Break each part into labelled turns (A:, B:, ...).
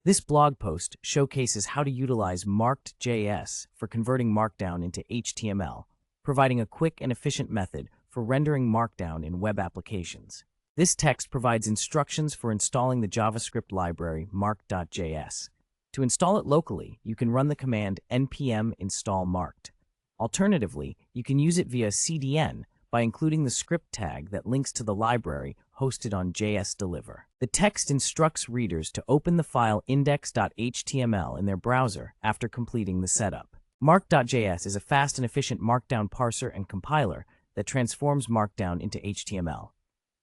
A: This blog post showcases how to utilize marked.js for converting Markdown into HTML, providing a quick and efficient method for rendering Markdown in web applications. This text provides instructions for installing the JavaScript library marked.js. To install it locally, you can run the command npm install marked. Alternatively, you can use it via CDN by including the script tag that links to the library hosted on JSDeliver. The text instructs readers to open the file index.html in their browser after completing the setup. Marked.js is a fast and efficient Markdown parser and compiler that transforms Markdown into HTML.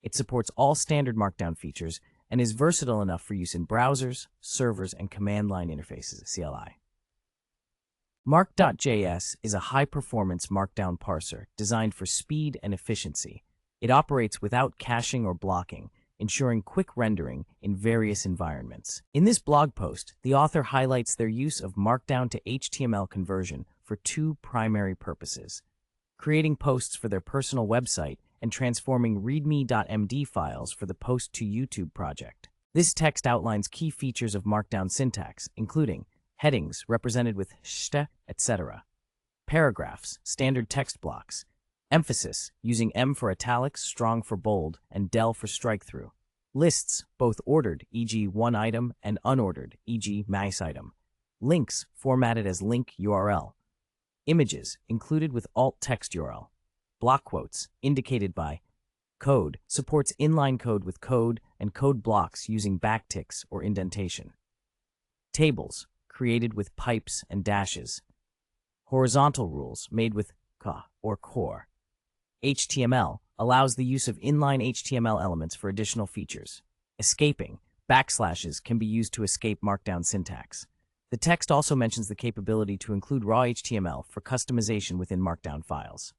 A: It supports all standard Markdown features and is versatile enough for use in browsers, servers, and command line interfaces (CLI). Marked.js is a high-performance Markdown parser designed for speed and efficiency. It operates without caching or blocking, ensuring quick rendering in various environments. In this blog post, the author highlights their use of Markdown to HTML conversion for two primary purposes: creating posts for their personal website and transforming readme.md files for the Post to YouTube project. This text outlines key features of Markdown syntax, including headings represented with st, etc., paragraphs, standard text blocks, emphasis, using M for italics, strong for bold, and del for strike-through, lists, both ordered, e.g. one item, and unordered, e.g. mouse item, links, formatted as link URL, images, included with alt text URL, block quotes, indicated by code, supports inline code with code and code blocks using backticks or indentation, tables, created with pipes and dashes, horizontal rules made with ka or core. HTML allows the use of inline HTML elements for additional features. Escaping, backslashes can be used to escape Markdown syntax. The text also mentions the capability to include raw HTML for customization within Markdown files.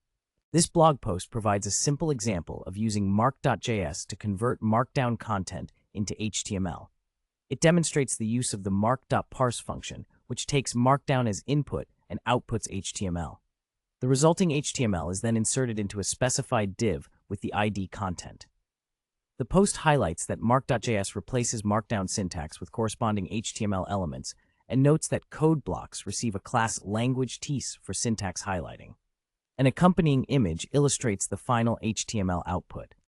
A: This blog post provides a simple example of using marked.js to convert Markdown content into HTML. It demonstrates the use of the mark.parse function, which takes Markdown as input and outputs HTML. The resulting HTML is then inserted into a specified div with the ID content. The post highlights that mark.js replaces Markdown syntax with corresponding HTML elements and notes that code blocks receive a class language tease for syntax highlighting. An accompanying image illustrates the final HTML output.